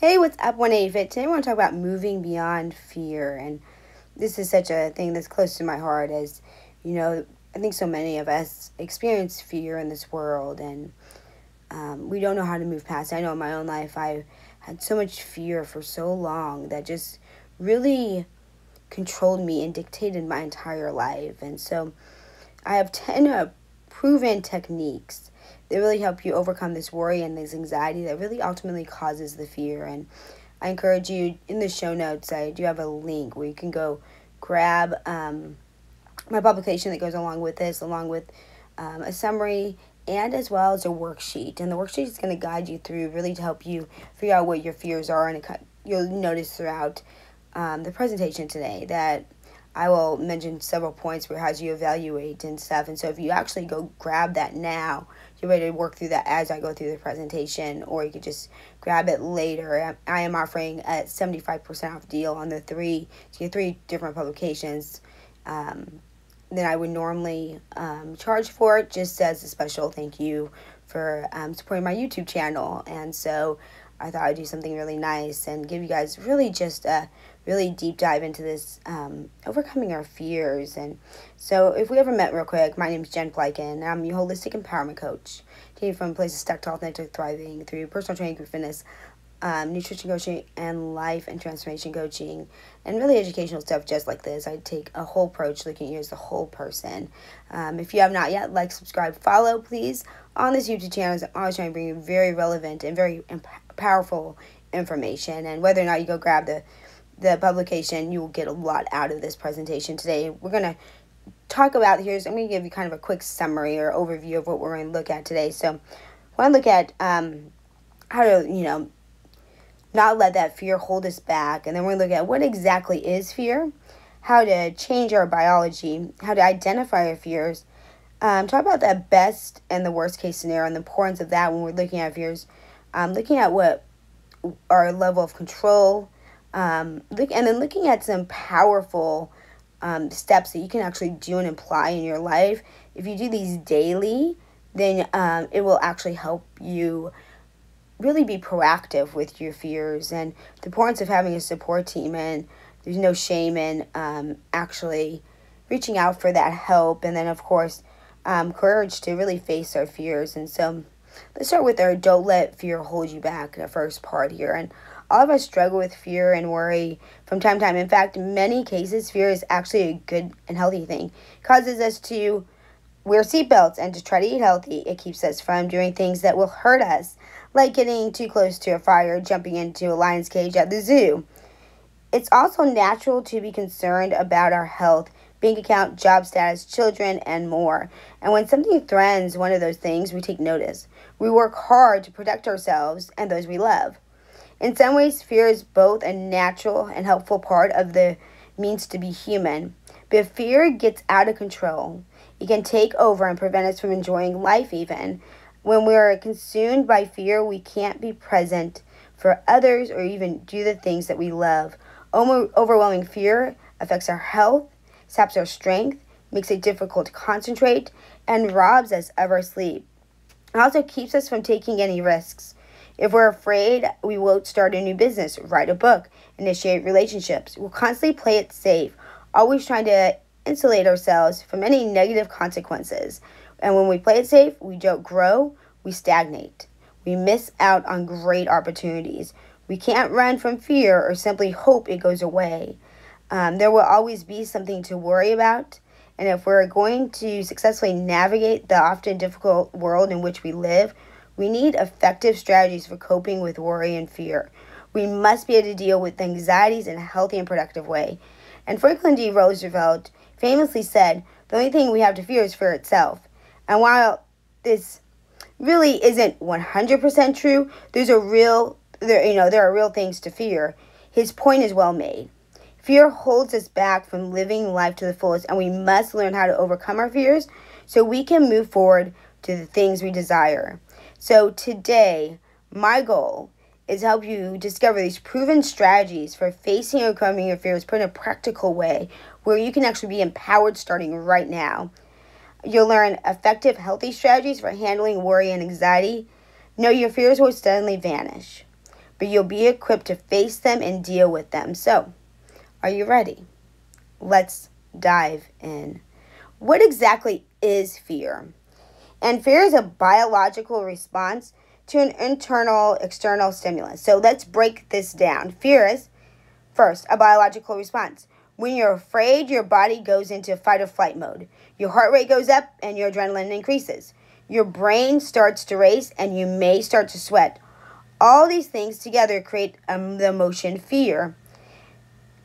Hey, what's up, 180 Fit? Today I want to talk about moving beyond fear. And this is such a thing that's close to my heart as, I think so many of us experience fear in this world and we don't know how to move past it. I know in my own life I had so much fear for so long that just really controlled me and dictated my entire life. And so I have 10 proven techniques that really help you overcome this worry and this anxiety that really ultimately causes the fear. And I encourage you, in the show notes, I do have a link where you can go grab my publication that goes along with this, along with a summary and as well as a worksheet. And the worksheet is going to guide you through, really to help you figure out what your fears are. And you'll notice throughout the presentation today that I will mention several points where as you evaluate and stuff. And so if you actually go grab that now, you're ready to work through that as I go through the presentation, or you could just grab it later. I am offering a 75% off deal on the three different publications than I would normally charge for it, just as a special thank you for supporting my YouTube channel. And so I thought I'd do something really nice and give you guys really just a really deep dive into this overcoming our fears. And so if we ever met real quick, my name is Jen Plykin. I'm your holistic empowerment coach, taking from places stuck to authentic thriving through personal training, group fitness, nutrition coaching, and life and transformation coaching, and really educational stuff just like this. I take a whole approach looking at you as the whole person. If you have not yet, like, subscribe, follow, please, on this YouTube channel. I'm always trying to bring you very relevant and very powerful information. And whether or not you go grab the publication, you will get a lot out of this presentation today. We're going to talk about, I'm going to give you kind of a quick summary or overview of what we're going to look at today. So I want to look at how to, not let that fear hold us back. And then we're going to look at what exactly is fear, how to change our biology, how to identify our fears, talk about the best and the worst case scenario and the importance of that when we're looking at fears, looking at what our level of control, and then looking at some powerful steps that you can actually do and apply in your life. If you do these daily, then it will actually help you really be proactive with your fears, and the importance of having a support team. And there's no shame in actually reaching out for that help. And then, of course, courage to really face our fears. And so let's start with our don't let fear hold you back, the first part here. And all of us struggle with fear and worry from time to time. In fact, in many cases, fear is actually a good and healthy thing. It causes us to wear seatbelts and to try to eat healthy. It keeps us from doing things that will hurt us, like getting too close to a fire, jumping into a lion's cage at the zoo. It's also natural to be concerned about our health, bank account, job status, children, and more. And when something threatens one of those things, we take notice. We work hard to protect ourselves and those we love. In some ways, fear is both a natural and helpful part of the means to be human. But if fear gets out of control, it can take over and prevent us from enjoying life even. When we are consumed by fear, we can't be present for others or even do the things that we love. Overwhelming fear affects our health, saps our strength, makes it difficult to concentrate, and robs us of our sleep. It also keeps us from taking any risks. If we're afraid, we won't start a new business, write a book, initiate relationships. We'll constantly play it safe, always trying to insulate ourselves from any negative consequences. And when we play it safe, we don't grow, we stagnate. We miss out on great opportunities. We can't run from fear or simply hope it goes away. There will always be something to worry about. And if we're going to successfully navigate the often difficult world in which we live, we need effective strategies for coping with worry and fear. We must be able to deal with anxieties in a healthy and productive way. And Franklin D. Roosevelt famously said, "The only thing we have to fear is fear itself." And while this really isn't 100% true, there are real things to fear. His point is well made. Fear holds us back from living life to the fullest, and we must learn how to overcome our fears so we can move forward to the things we desire. So today, my goal is to help you discover these proven strategies for facing and overcoming your fears, put in a practical way where you can actually be empowered starting right now. You'll learn effective, healthy strategies for handling worry and anxiety. Know your fears will suddenly vanish. but you'll be equipped to face them and deal with them. So, are you ready? Let's dive in. What exactly is fear? And fear is a biological response to an internal, external stimulus. So let's break this down. Fear is, first, a biological response. When you're afraid, your body goes into fight or flight mode. Your heart rate goes up and your adrenaline increases. Your brain starts to race and you may start to sweat. All these things together create the emotion fear.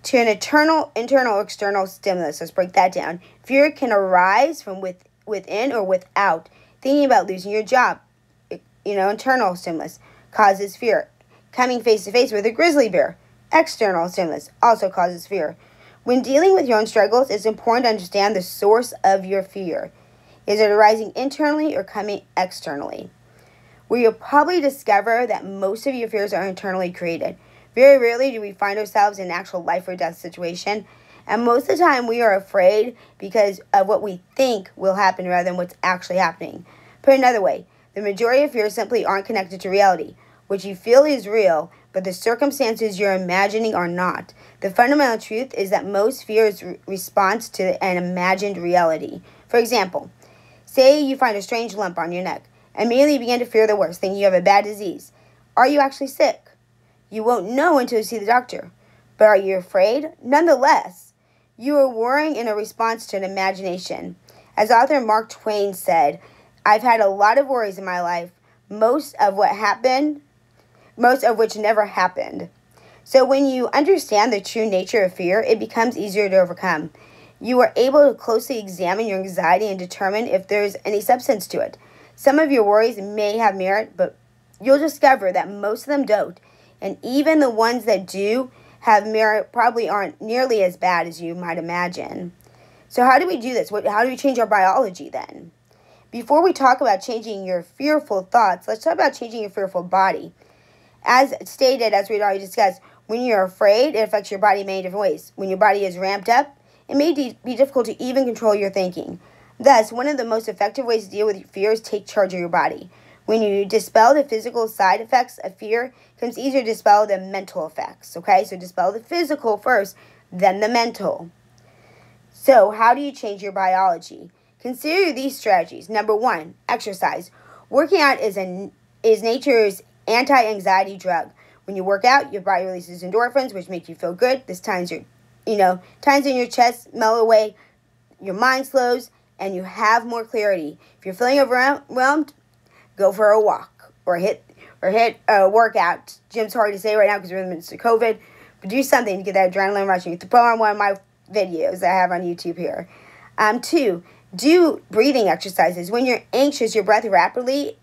To an internal, external stimulus, let's break that down. Fear can arise from within or without. Thinking about losing your job, internal stimulus causes fear. Coming face to face with a grizzly bear, external stimulus, also causes fear. When dealing with your own struggles, it's important to understand the source of your fear. Is it arising internally or coming externally? Where you'll probably discover that most of your fears are internally created. Very rarely do we find ourselves in an actual life or death situation. And most of the time we are afraid because of what we think will happen rather than what's actually happening. Put another way, the majority of fears simply aren't connected to reality. What you feel is real, but the circumstances you're imagining are not. The fundamental truth is that most fear is response to an imagined reality. For example, say you find a strange lump on your neck. Immediately you begin to fear the worst, thinking you have a bad disease. Are you actually sick? You won't know until you see the doctor. But are you afraid? Nonetheless, you are worrying in a response to an imagination. As author Mark Twain said, I've had a lot of worries in my life, most of which never happened. So when you understand the true nature of fear, it becomes easier to overcome. You are able to closely examine your anxiety and determine if there's any substance to it. Some of your worries may have merit, but you'll discover that most of them don't. And even the ones that do have merit probably aren't nearly as bad as you might imagine. So how do we do this? How do we change our biology then? Before we talk about changing your fearful thoughts, let's talk about changing your fearful body. As stated, as we'd already discussed, when you're afraid, it affects your body in many different ways. When your body is ramped up, it may be difficult to even control your thinking. Thus, one of the most effective ways to deal with your fear is take charge of your body. When you dispel the physical side effects of fear, it becomes easier to dispel the mental effects. Okay, so dispel the physical first, then the mental. So, how do you change your biology? Consider these strategies. Number 1, exercise. Working out is nature's anti-anxiety drug. When you work out, your body releases endorphins, which make you feel good. This times in your chest mellow away, your mind slows, and you have more clarity. If you're feeling overwhelmed, go for a walk or hit a workout. Gym's hard to say right now because we're in the midst of COVID, but do something to get that adrenaline rush. You can put on one of my videos that I have on YouTube here. 2, do breathing exercises. When you're anxious, you breathe rapidly,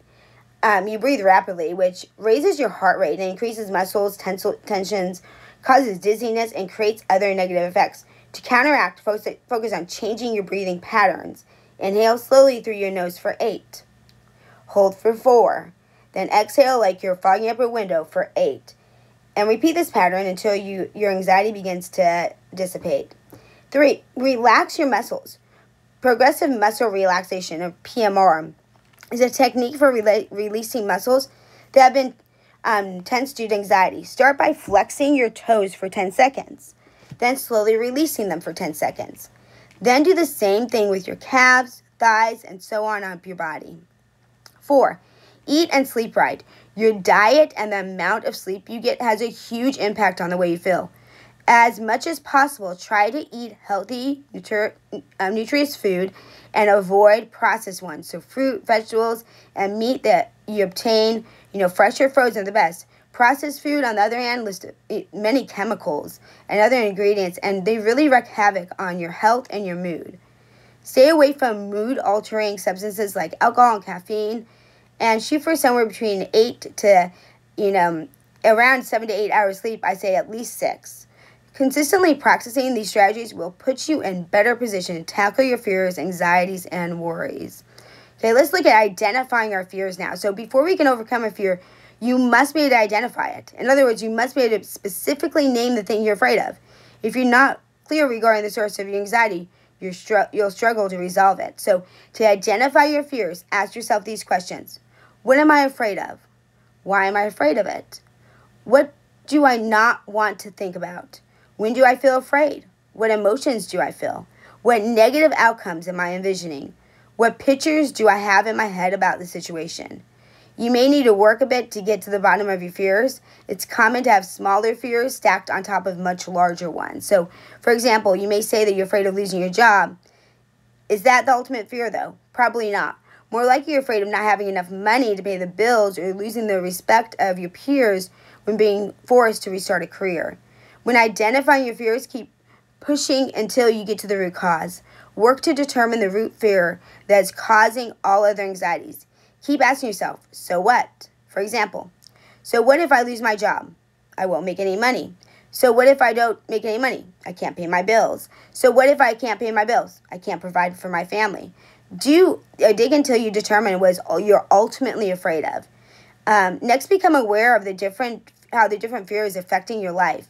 which raises your heart rate and increases muscles, tensions, causes dizziness, and creates other negative effects. To counteract, focus on changing your breathing patterns. Inhale slowly through your nose for 8. Hold for 4. Then exhale like you're fogging up a window for 8. And repeat this pattern until your anxiety begins to dissipate. 3, relax your muscles. Progressive muscle relaxation, or PMR, is a technique for releasing muscles that have been tense due to anxiety. Start by flexing your toes for 10 seconds. Then slowly releasing them for 10 seconds. Then do the same thing with your calves, thighs, and so on up your body. 4, eat and sleep right. Your diet and the amount of sleep you get has a huge impact on the way you feel. As much as possible, try to eat healthy, nutritious food and avoid processed ones. So fruit, vegetables, and meat that you obtain, fresh or frozen are the best. Processed food, on the other hand, lists many chemicals and other ingredients, and they really wreak havoc on your health and your mood. Stay away from mood-altering substances like alcohol and caffeine, and shoot for somewhere between 8 to, around 7 to 8 hours sleep. I say at least 6. Consistently practicing these strategies will put you in better position to tackle your fears, anxieties, and worries. Okay, let's look at identifying our fears now. So before we can overcome a fear, you must be able to identify it. In other words, you must be able to specifically name the thing you're afraid of. If you're not clear regarding the source of your anxiety, you'll struggle to resolve it. So to identify your fears, ask yourself these questions. What am I afraid of? Why am I afraid of it? What do I not want to think about? When do I feel afraid? What emotions do I feel? What negative outcomes am I envisioning? What pictures do I have in my head about the situation? You may need to work a bit to get to the bottom of your fears. It's common to have smaller fears stacked on top of much larger ones. So, for example, you may say that you're afraid of losing your job. Is that the ultimate fear, though? Probably not. More likely you're afraid of not having enough money to pay the bills or losing the respect of your peers when being forced to restart a career. When identifying your fears, keep pushing until you get to the root cause. Work to determine the root fear that is causing all other anxieties. Keep asking yourself, so what? For example, so what if I lose my job? I won't make any money. So what if I don't make any money? I can't pay my bills. So what if I can't pay my bills? I can't provide for my family. Dig until you determine what you're ultimately afraid of. Next, become aware of how the different fears affecting your life.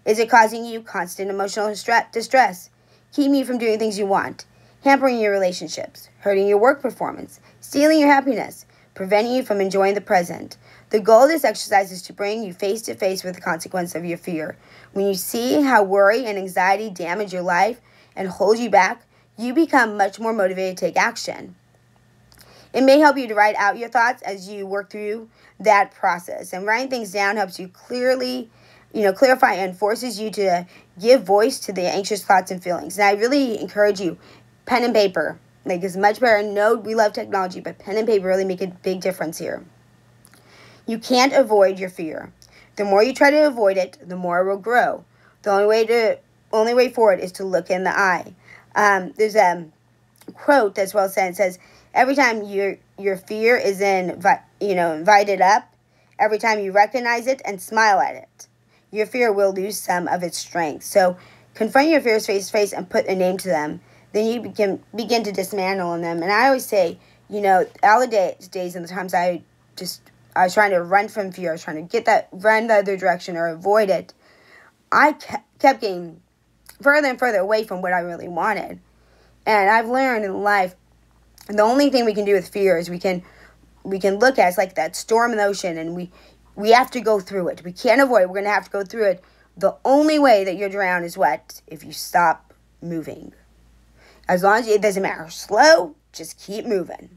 Is it causing you constant emotional distress, keeping you from doing things you want, hampering your relationships, hurting your work performance, stealing your happiness, preventing you from enjoying the present? The goal of this exercise is to bring you face to face with the consequence of your fear. When you see how worry and anxiety damage your life and hold you back, you become much more motivated to take action. It may help you to write out your thoughts as you work through that process. And writing things down helps you clarify and forces you to give voice to the anxious thoughts and feelings. And I really encourage you, pen and paper. It's much better. I know we love technology, but pen and paper really make a big difference here. You can't avoid your fear. The more you try to avoid it, the more it will grow. The only way forward is to look in the eye. There's a quote that's well said. It says, every time your fear is invited up, every time you recognize it and smile at it, your fear will lose some of its strength. So confront your fears face to face and put a name to them. Then you can begin to dismantle them. And I always say, all the days and the times I was trying to run from fear, I was trying to run the other direction or avoid it, I kept getting further and further away from what I really wanted. And I've learned in life, the only thing we can do with fear is we can look at it's like that storm in the ocean, and we have to go through it. We can't avoid it. We're going to have to go through it. The only way that you'll drown is what? If you stop moving. As long as it doesn't matter, slow, just keep moving.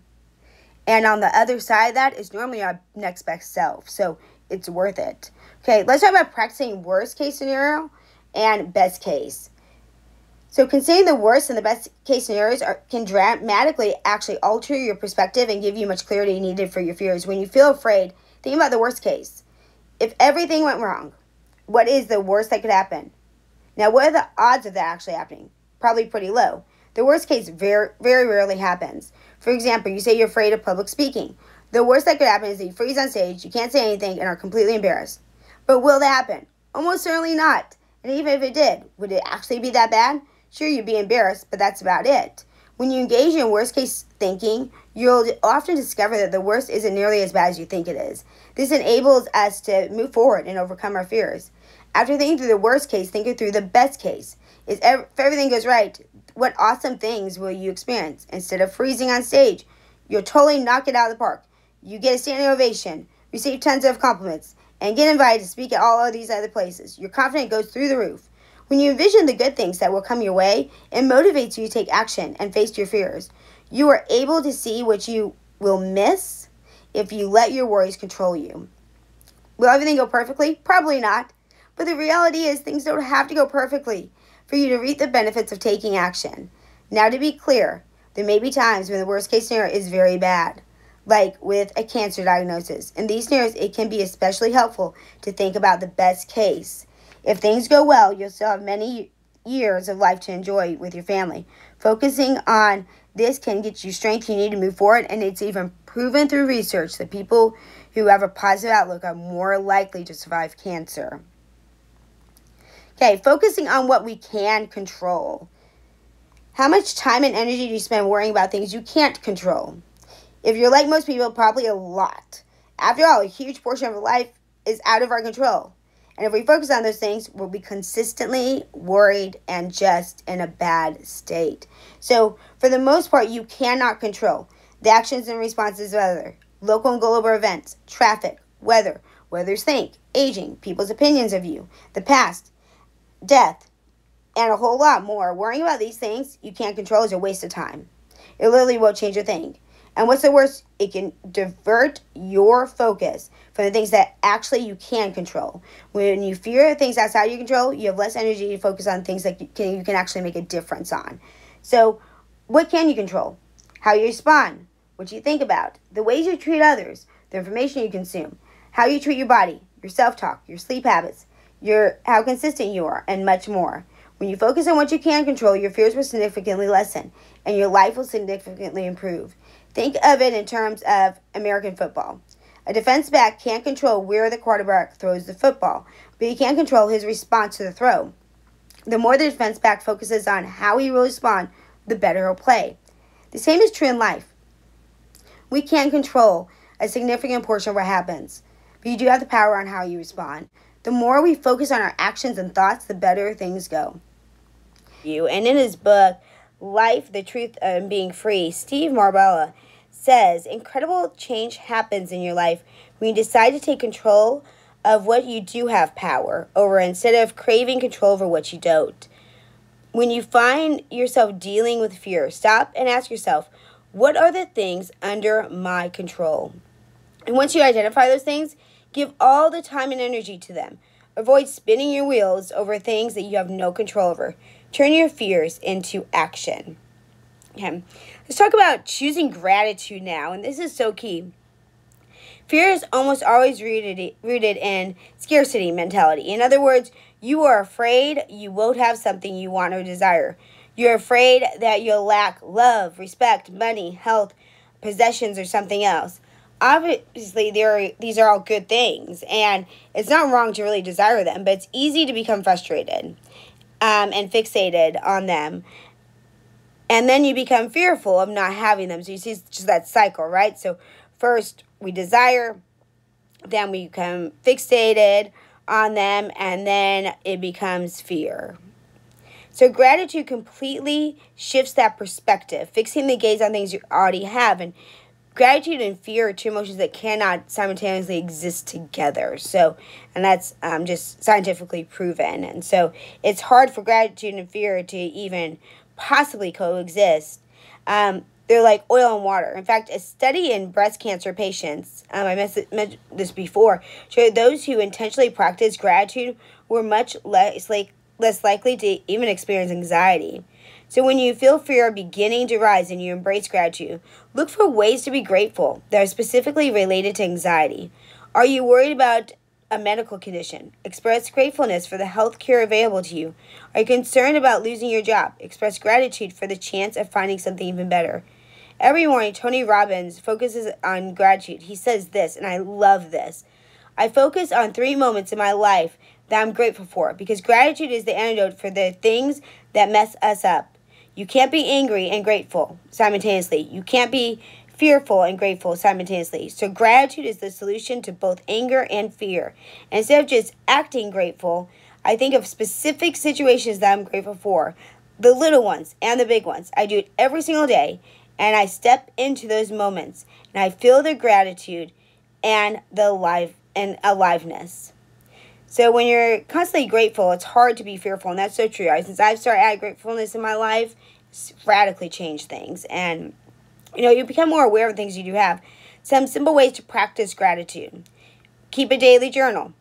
And on the other side of that is normally our next best self. So it's worth it. Okay, let's talk about practicing worst case scenario and best case. So considering the worst and the best case scenarios can dramatically actually alter your perspective and give you much clarity needed for your fears. When you feel afraid, think about the worst case. If everything went wrong, what is the worst that could happen? Now, what are the odds of that actually happening? Probably pretty low. The worst case very, very rarely happens. For example, you say you're afraid of public speaking. The worst that could happen is that you freeze on stage, you can't say anything, and are completely embarrassed. But will that happen? Almost certainly not. And even if it did, would it actually be that bad? Sure, you'd be embarrassed, but that's about it. When you engage in worst-case thinking, you'll often discover that the worst isn't nearly as bad as you think it is. This enables us to move forward and overcome our fears. After thinking through the worst case, think through the best case. If everything goes right, what awesome things will you experience? Instead of freezing on stage, you'll totally knock it out of the park. You get a standing ovation, receive tons of compliments, and get invited to speak at all of these other places. Your confidence goes through the roof. When you envision the good things that will come your way, it motivates you to take action and face your fears. You are able to see what you will miss if you let your worries control you. Will everything go perfectly? Probably not. But the reality is things don't have to go perfectly for you to reap the benefits of taking action. Now, to be clear, there may be times when the worst case scenario is very bad, like with a cancer diagnosis. In these scenarios, it can be especially helpful to think about the best case. If things go well, you'll still have many years of life to enjoy with your family. Focusing on this can get you strength you need to move forward, and it's even proven through research that people who have a positive outlook are more likely to survive cancer. Okay, focusing on what we can control. How much time and energy do you spend worrying about things you can't control? If you're like most people, probably a lot. After all, a huge portion of life is out of our control. And if we focus on those things, we'll be consistently worried and just in a bad state. So, for the most part, you cannot control the actions and responses of other local and global events, traffic, weather, what others think, aging, people's opinions of you, the past, death, and a whole lot more. Worrying about these things you can't control is a waste of time. It literally won't change a thing. And what's the worst? It can divert your focus from the things that actually you can control. When you fear things outside your control, you have less energy to focus on things that you can actually make a difference on. So, what can you control? How you respond, what you think about, the ways you treat others, the information you consume, how you treat your body, your self-talk, your sleep habits, how consistent you are, and much more. When you focus on what you can control, your fears will significantly lessen, and your life will significantly improve. Think of it in terms of American football. A defense back can't control where the quarterback throws the football, but he can control his response to the throw. The more the defense back focuses on how he will respond, the better he'll play. The same is true in life. We can't control a significant portion of what happens, but you do have the power on how you respond. The more we focus on our actions and thoughts, the better things go. And in his book, Life, the Truth of Being Free, Steve Marbella says, incredible change happens in your life when you decide to take control of what you do have power over instead of craving control over what you don't. When you find yourself dealing with fear, stop and ask yourself, what are the things under my control? And once you identify those things, give all the time and energy to them. Avoid spinning your wheels over things that you have no control over. Turn your fears into action. Okay. Let's talk about choosing gratitude now, and this is so key. Fear is almost always rooted in scarcity mentality. In other words, you are afraid you won't have something you want or desire. You're afraid that you'll lack love, respect, money, health, possessions, or something else. Obviously, these are all good things, and it's not wrong to really desire them, but it's easy to become frustrated and fixated on them. And then you become fearful of not having them. So you see just that cycle, right? So first we desire, then we become fixated on them, and then it becomes fear. So gratitude completely shifts that perspective, fixing the gaze on things you already have. And gratitude and fear are two emotions that cannot simultaneously exist together. So, and that's just scientifically proven. And so it's hard for gratitude and fear to even possibly coexist. They're like oil and water. In fact, a study in breast cancer patients, I mentioned this before, showed those who intentionally practiced gratitude were much less likely to even experience anxiety. So when you feel fear beginning to rise and you embrace gratitude, look for ways to be grateful that are specifically related to anxiety. Are you worried about a medical condition? Express gratefulness for the health care available to you. Are you concerned about losing your job? Express gratitude for the chance of finding something even better. Every morning, Tony Robbins focuses on gratitude. He says this, and I love this. I focus on 3 moments in my life that I'm grateful for, because gratitude is the antidote for the things that mess us up. You can't be angry and grateful simultaneously. You can't be fearful and grateful simultaneously. So gratitude is the solution to both anger and fear. And instead of just acting grateful, I think of specific situations that I'm grateful for, the little ones and the big ones. I do it every single day, and I step into those moments, and I feel the gratitude and the aliveness. So when you're constantly grateful, it's hard to be fearful, and that's so true. Since I've started adding gratefulness in my life, it's radically changed things. And, you become more aware of things you do have. Some simple ways to practice gratitude. Keep a daily journal.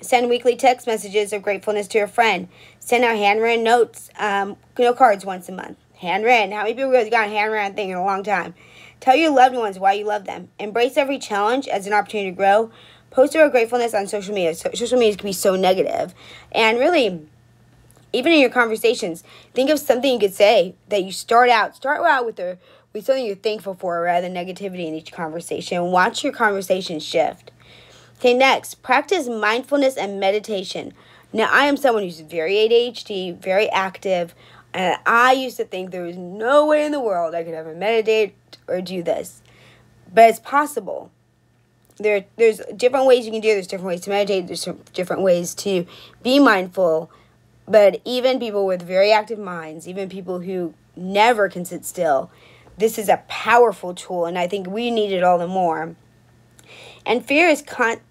Send weekly text messages of gratefulness to a friend. Send out handwritten notes, cards once a month. Handwritten. How many people have got a handwritten thing in a long time? Tell your loved ones why you love them. Embrace every challenge as an opportunity to grow. Post your gratefulness on social media. Social media can be so negative. And really, even in your conversations, think of something you could say that you start out with something you're thankful for rather than negativity in each conversation. Watch your conversation shift. Okay, next, practice mindfulness and meditation. Now, I am someone who's very ADHD, very active, and I used to think there was no way in the world I could ever meditate or do this. But it's possible. There's different ways you can do it. There's different ways to meditate. There's different ways to be mindful. But even people with very active minds, even people who never can sit still, this is a powerful tool, and I think we need it all the more. And fear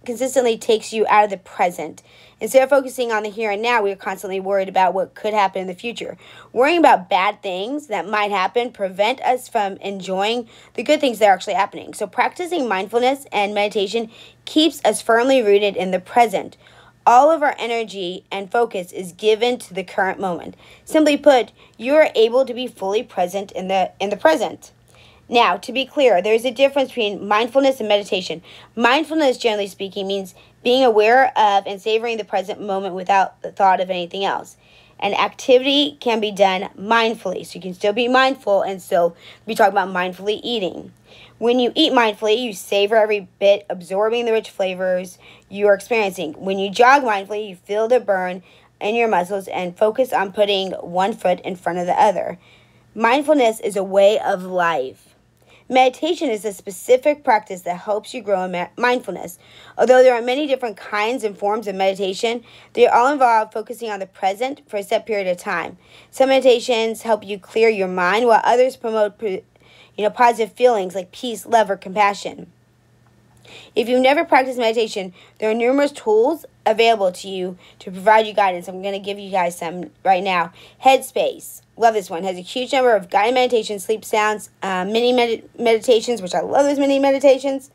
consistently takes you out of the present. Instead of focusing on the here and now, we are constantly worried about what could happen in the future. Worrying about bad things that might happen prevent us from enjoying the good things that are actually happening. So practicing mindfulness and meditation keeps us firmly rooted in the present. All of our energy and focus is given to the current moment. Simply put, you are able to be fully present in the present. Now, to be clear, there's a difference between mindfulness and meditation. Mindfulness, generally speaking, means being aware of and savoring the present moment without the thought of anything else. An activity can be done mindfully, so you can still be mindful and still be talking about mindfully eating. When you eat mindfully, you savor every bit, absorbing the rich flavors you are experiencing. When you jog mindfully, you feel the burn in your muscles and focus on putting one foot in front of the other. Mindfulness is a way of life. Meditation is a specific practice that helps you grow in mindfulness. Although there are many different kinds and forms of meditation, they all involve focusing on the present for a set period of time. Some meditations help you clear your mind, while others promote positive feelings like peace, love, or compassion. If you've never practiced meditation, there are numerous tools available to you to provide you guidance. I'm going to give you guys some right now. Headspace. Love this one. Has a huge number of guided meditations, sleep sounds, mini meditations, which I love those mini meditations.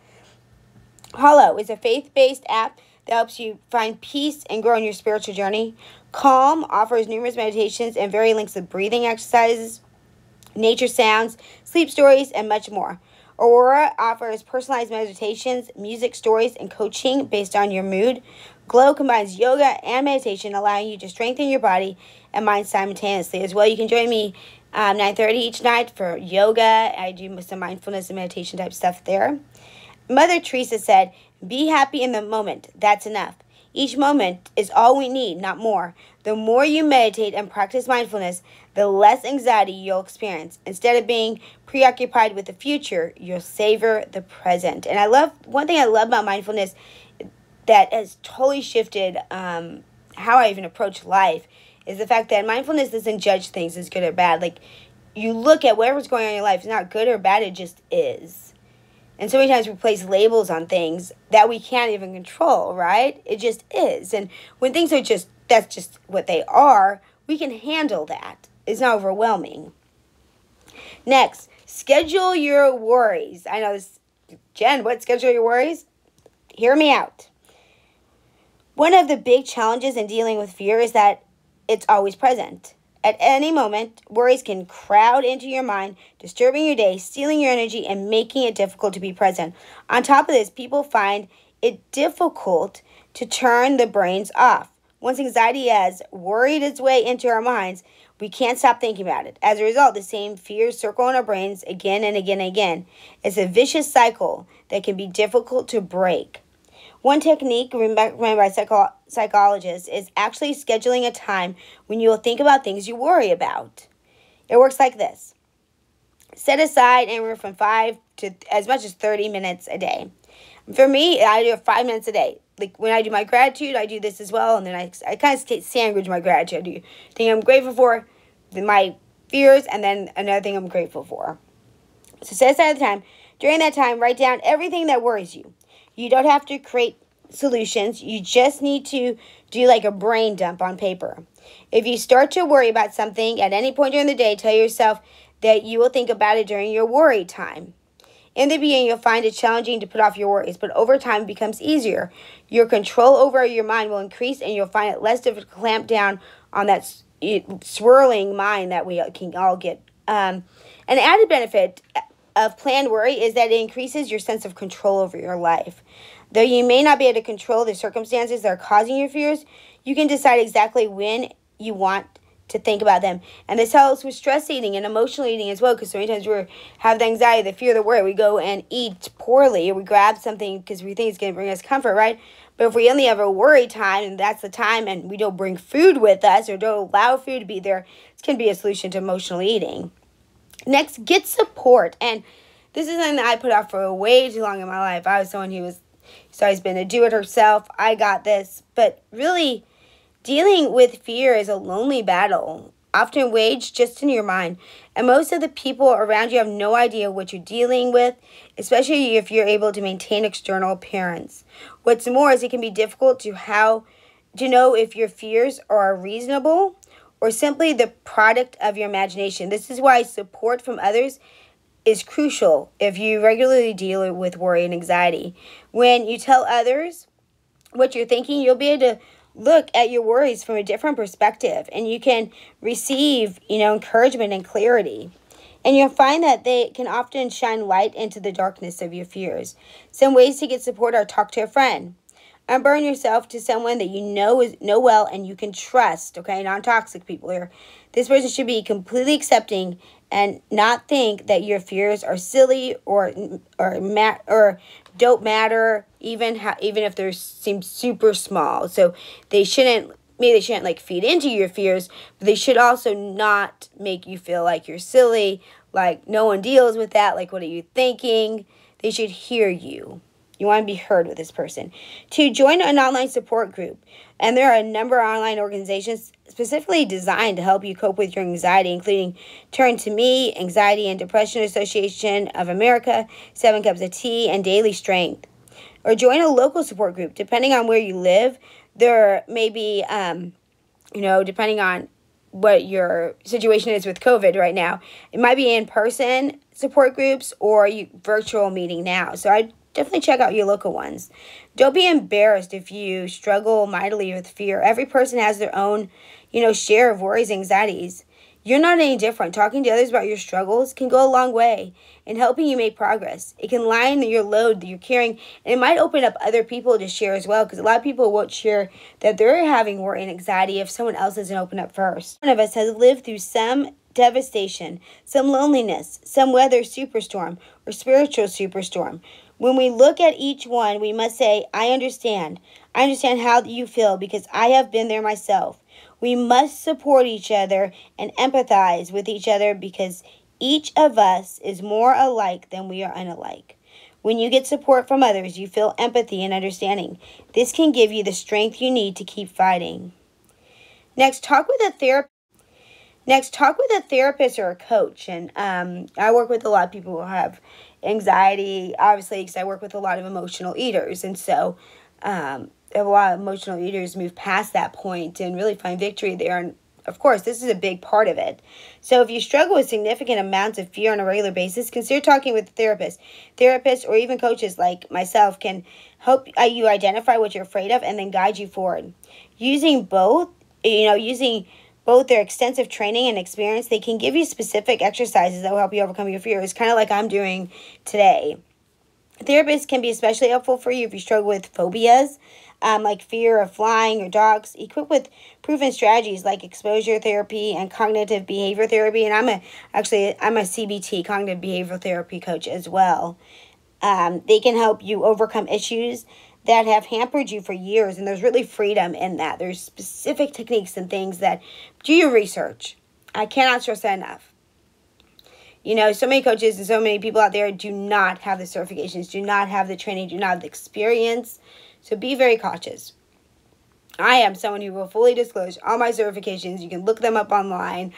Hollow is a faith-based app that helps you find peace and grow in your spiritual journey. Calm offers numerous meditations and varied lengths of breathing exercises, nature sounds, sleep stories, and much more. Aurora offers personalized meditations, music, stories, and coaching based on your mood. Glow combines yoga and meditation, allowing you to strengthen your body and mind simultaneously. As well, you can join me 9:30 each night for yoga. I do some mindfulness and meditation type stuff there. Mother Teresa said, "Be happy in the moment. That's enough. Each moment is all we need, not more. The more you meditate and practice mindfulness, the less anxiety you'll experience. Instead of being preoccupied with the future, you'll savor the present." And one thing I love about mindfulness that has totally shifted how I even approach life is the fact that mindfulness doesn't judge things as good or bad. Like, you look at whatever's going on in your life, it's not good or bad, it just is. And so many times we place labels on things that we can't even control, right? It just is. And when things are that's just what they are, we can handle that. It's not overwhelming. Next, schedule your worries. I know this, Jen, what, schedule your worries? Hear me out. One of the big challenges in dealing with fear is that it's always present. At any moment, worries can crowd into your mind, disturbing your day, stealing your energy, and making it difficult to be present. On top of this, people find it difficult to turn the brains off. Once anxiety has worried its way into our minds, we can't stop thinking about it. As a result, the same fears circle in our brains again and again and again. It's a vicious cycle that can be difficult to break. One technique recommended by psychologists is actually scheduling a time when you will think about things you worry about. It works like this. Set aside anywhere from 5 to as much as 30 minutes a day. For me, I do 5 minutes a day. Like when I do my gratitude, I do this as well. And then I kind of sandwich my gratitude. I do thing I'm grateful for, my fears, and then another thing I'm grateful for. So set aside the time. During that time, write down everything that worries you. You don't have to create solutions. You just need to do like a brain dump on paper. If you start to worry about something at any point during the day, tell yourself that you will think about it during your worry time. In the beginning, you'll find it challenging to put off your worries, but over time it becomes easier. Your control over your mind will increase, and you'll find it less difficult to clamp down on that swirling mind that we can all get. An added benefit of planned worry is that it increases your sense of control over your life. Though you may not be able to control the circumstances that are causing your fears, you can decide exactly when you want to think about them. And this helps with stress eating and emotional eating as well, because so many times we have the anxiety, the fear, the worry. We go and eat poorly, or we grab something because we think it's going to bring us comfort, right? But if we only have a worry time, and that's the time, and we don't bring food with us or don't allow food to be there, it can be a solution to emotional eating. Next, get support. And this is something that I put off for way too long in my life. I was someone who's always been a do-it-herself. I got this. But really, dealing with fear is a lonely battle. often waged just in your mind. And most of the people around you have no idea what you're dealing with, especially if you're able to maintain external appearance. What's more is it can be difficult to know if your fears are reasonable or simply the product of your imagination. This is why support from others is crucial if you regularly deal with worry and anxiety. When you tell others what you're thinking, you'll be able to look at your worries from a different perspective, and you can receive, encouragement and clarity. And you'll find that they can often shine light into the darkness of your fears. Some ways to get support are talk to a friend. Unburden yourself to someone that you know well and you can trust, okay? Non-toxic people here. This person should be completely accepting and not think that your fears are silly or don't matter, even if they seem super small. So they shouldn't like feed into your fears, but they should also not make you feel like you're silly, like no one deals with that, like what are you thinking? They should hear you. You want to be heard with this person. 2, join an online support group. And there are a number of online organizations specifically designed to help you cope with your anxiety, including Turn to Me, Anxiety and Depression Association of America, 7 Cups of Tea, and Daily Strength. Or join a local support group. Depending on where you live, there may be, depending on what your situation is with COVID right now, it might be in-person support groups or virtual meeting now. So I definitely check out your local ones. Don't be embarrassed if you struggle mightily with fear. Every person has their own, share of worries and anxieties. You're not any different. Talking to others about your struggles can go a long way in helping you make progress. It can lighten your load that you're carrying, and it might open up other people to share as well, because a lot of people won't share that they're having worry and anxiety if someone else doesn't open up first. One of us has lived through some devastation, some loneliness, some weather superstorm, or spiritual superstorm. When we look at each one, we must say, I understand. I understand how you feel because I have been there myself. We must support each other and empathize with each other because each of us is more alike than we are unalike. When you get support from others, you feel empathy and understanding. This can give you the strength you need to keep fighting. Next, talk with a therapist or a coach. And I work with a lot of people who have anxiety, obviously, because I work with a lot of emotional eaters. And so a lot of emotional eaters move past that point and really find victory there. And of course, this is a big part of it. So if you struggle with significant amounts of fear on a regular basis, consider talking with a therapist. Therapists or even coaches like myself can help you identify what you're afraid of and then guide you forward. Using both their extensive training and experience, they can give you specific exercises that will help you overcome your fears, kind of like I'm doing today. Therapists can be especially helpful for you if you struggle with phobias, like fear of flying or dogs, equipped with proven strategies like exposure therapy and cognitive behavior therapy. And I'm a CBT, cognitive behavioral therapy coach as well. They can help you overcome issues that have hampered you for years, and there's really freedom in that. There's specific techniques and things that do your research. I cannot stress that enough. So many coaches and so many people out there do not have the certifications, do not have the training, do not have the experience. So be very cautious. I am someone who will fully disclose all my certifications. You can look them up online.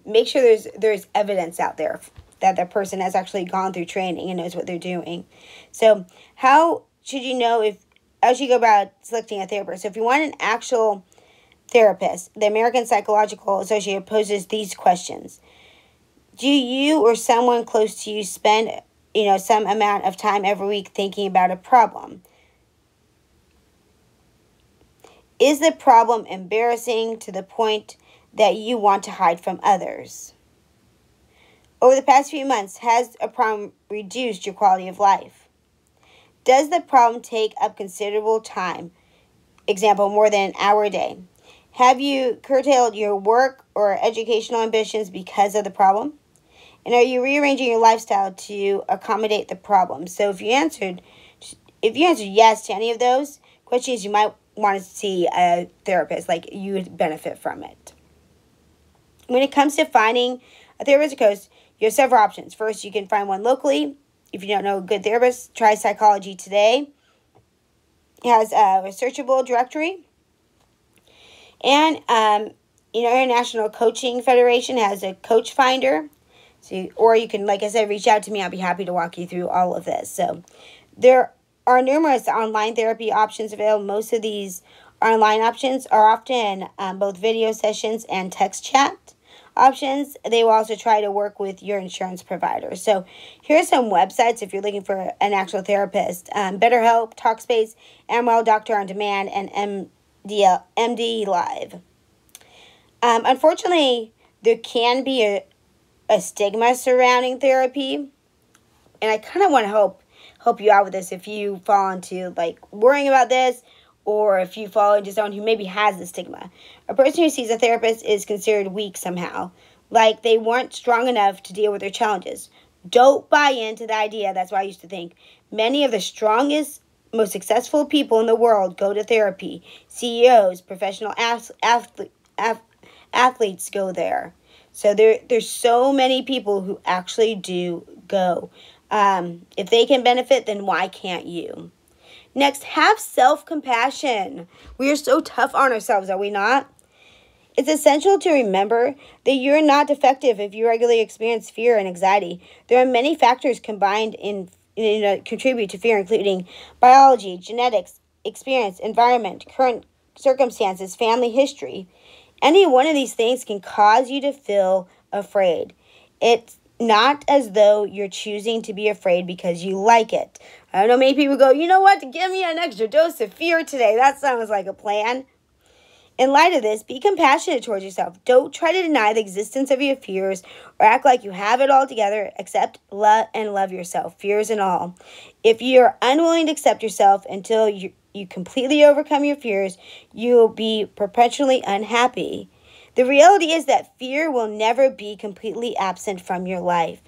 Make sure there's evidence out there that the person has actually gone through training and knows what they're doing. So how should you know as you go about selecting a therapist? So if you want an actual therapist, the American Psychological Association poses these questions. Do you or someone close to you spend, some amount of time every week thinking about a problem? Is the problem embarrassing to the point that you want to hide from others? Over the past few months, has a problem reduced your quality of life? Does the problem take up considerable time? Example, more than an hour a day. Have you curtailed your work or educational ambitions because of the problem? And are you rearranging your lifestyle to accommodate the problem? So if you answered yes to any of those questions, you might want to see a therapist, like you would benefit from it. When it comes to finding a therapist or coach, you have several options. First, you can find one locally. If you don't know a good therapist, try Psychology Today. It has a searchable directory. And International Coaching Federation has a coach finder. So, or you can, like I said, reach out to me. I'll be happy to walk you through all of this. So there are numerous online therapy options available. Most of these online options are often both video sessions and text chat options. They will also try to work with your insurance provider. So here are some websites if you're looking for an actual therapist. BetterHelp, Talkspace, Amwell, Doctor on Demand, and MD Live. Unfortunately, there can be a stigma surrounding therapy, and I kind of want to help you out with this if you fall into like worrying about this, or if you fall into someone who maybe has the stigma. A person who sees a therapist is considered weak somehow, like they weren't strong enough to deal with their challenges. Don't buy into the idea. That's what I used to think. Many of the strongest, most successful people in the world go to therapy. CEOs, professional athletes go there. So there's so many people who actually do go. If they can benefit, then why can't you? Next, have self-compassion. We are so tough on ourselves, are we not? It's essential to remember that you're not defective if you regularly experience fear and anxiety. There are many factors combined contribute to fear, including biology, genetics, experience, environment, current circumstances, family history. Any one of these things can cause you to feel afraid. It's not as though you're choosing to be afraid because you like it. I know many people go, you know what, give me an extra dose of fear today. That sounds like a plan. In light of this, be compassionate towards yourself. Don't try to deny the existence of your fears or act like you have it all together. Accept, love yourself, fears and all. If you're unwilling to accept yourself until you completely overcome your fears, you'll be perpetually unhappy. The reality is that fear will never be completely absent from your life.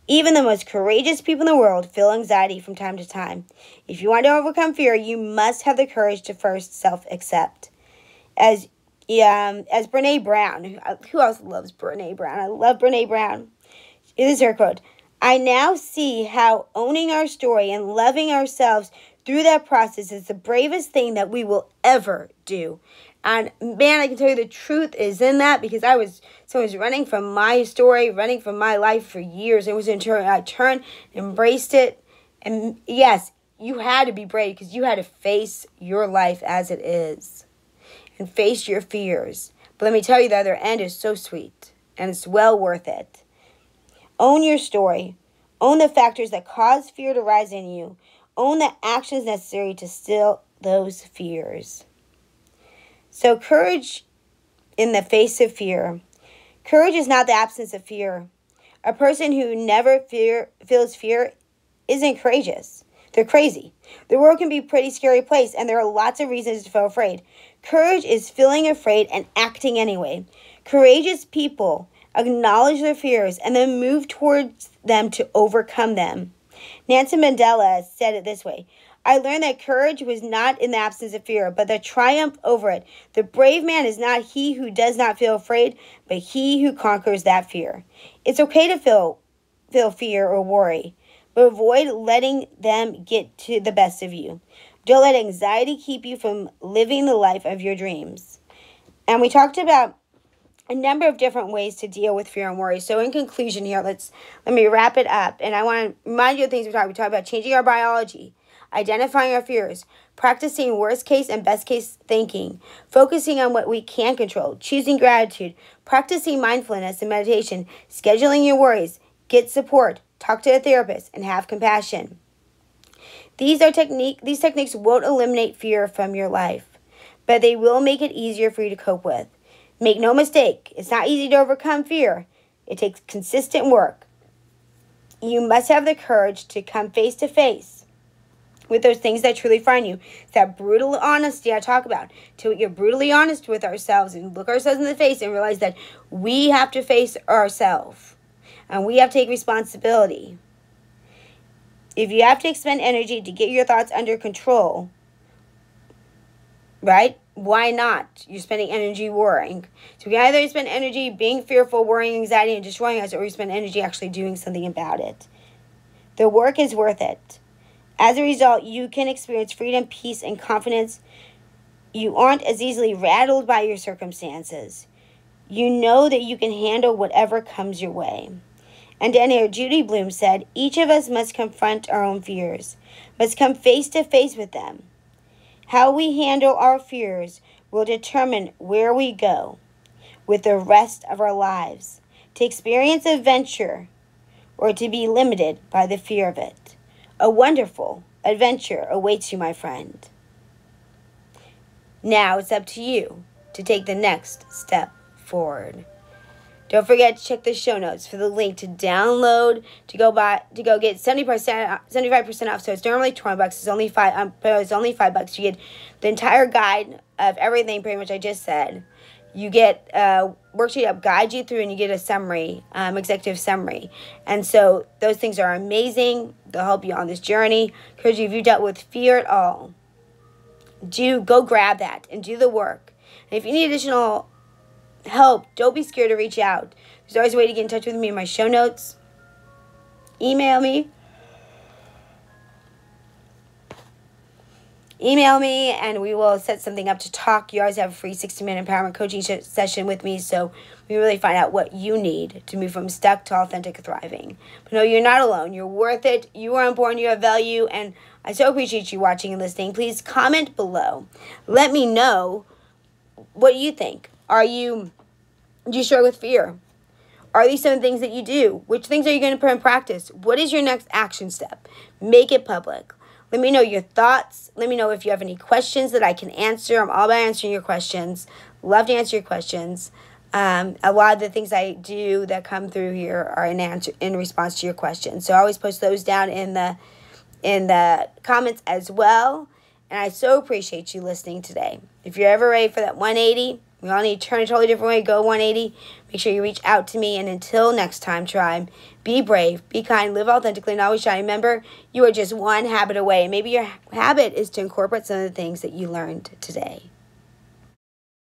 Even the most courageous people in the world feel anxiety from time to time. If you want to overcome fear, you must have the courage to first self-accept. As Brene Brown, who else loves Brene Brown? I love Brene Brown. This is her quote. I now see how owning our story and loving ourselves through that process is the bravest thing that we will ever do. And man, I can tell you the truth is in that, because I was running from my story, running from my life for years. It was until I turned, embraced it. And yes, you had to be brave because you had to face your life as it is and face your fears. But let me tell you, the other end is so sweet and it's well worth it. Own your story. Own the factors that cause fear to rise in you. Own the actions necessary to still those fears. So courage in the face of fear. Courage is not the absence of fear. A person who never feels fear isn't courageous. They're crazy. The world can be a pretty scary place, and there are lots of reasons to feel afraid. Courage is feeling afraid and acting anyway. Courageous people acknowledge their fears and then move towards them to overcome them. Nelson Mandela said it this way. I learned that courage was not in the absence of fear, but the triumph over it. The brave man is not he who does not feel afraid, but he who conquers that fear. It's okay to feel fear or worry, but avoid letting them get to the best of you. Don't let anxiety keep you from living the life of your dreams. And we talked about a number of different ways to deal with fear and worry. So in conclusion here, let me wrap it up. And I want to remind you of things we talked about changing our biology, identifying our fears, practicing worst case and best case thinking, focusing on what we can control, choosing gratitude, practicing mindfulness and meditation, scheduling your worries, get support, talk to a therapist, and have compassion. These techniques won't eliminate fear from your life, but they will make it easier for you to cope with. Make no mistake, it's not easy to overcome fear. It takes consistent work. You must have the courage to come face to face with those things that truly frighten you. It's that brutal honesty I talk about. To get brutally honest with ourselves and look ourselves in the face and realize that we have to face ourselves and we have to take responsibility. If you have to expend energy to get your thoughts under control, right? Why not? You're spending energy worrying. So we can either spend energy being fearful, worrying, anxiety, and destroying us, or we spend energy actually doing something about it. The work is worth it. As a result, you can experience freedom, peace, and confidence. You aren't as easily rattled by your circumstances. You know that you can handle whatever comes your way. And Daniel Judy Bloom said, each of us must confront our own fears, must come face to face with them. How we handle our fears will determine where we go with the rest of our lives, to experience adventure or to be limited by the fear of it. A wonderful adventure awaits you, my friend. Now it's up to you to take the next step forward. Don't forget to check the show notes for the link to download, to go get 75% off. So it's normally $20. It's only $5. You get the entire guide of everything pretty much I just said. You get a worksheet that guides you through, and you get a summary, executive summary. And so those things are amazing. They'll help you on this journey. Because if you've dealt with fear at all, go grab that and do the work. And if you need additional help, don't be scared to reach out. There's always a way to get in touch with me in my show notes. Email me and we will set something up to talk. You always have a free 60-minute empowerment coaching session with me, so we really find out what you need to move from stuck to authentic thriving. But no, you're not alone. You're worth it. You are important. You have value, and I so appreciate you watching and listening. Please comment below. Let me know what you think. Do you struggle with fear? Are these some things that you do? Which things are you going to put in practice? What is your next action step? Make it public. Let me know your thoughts. Let me know if you have any questions that I can answer. I'm all about answering your questions. Love to answer your questions. A lot of the things I do that come through here are in response to your questions. So I always post those down in the comments as well. And I so appreciate you listening today. If you're ever ready for that 180, we all need to turn a totally different way, go 180. Make sure you reach out to me. And until next time, tribe, be brave, be kind, live authentically, and always shine. Remember, you are just one habit away. Maybe your habit is to incorporate some of the things that you learned today.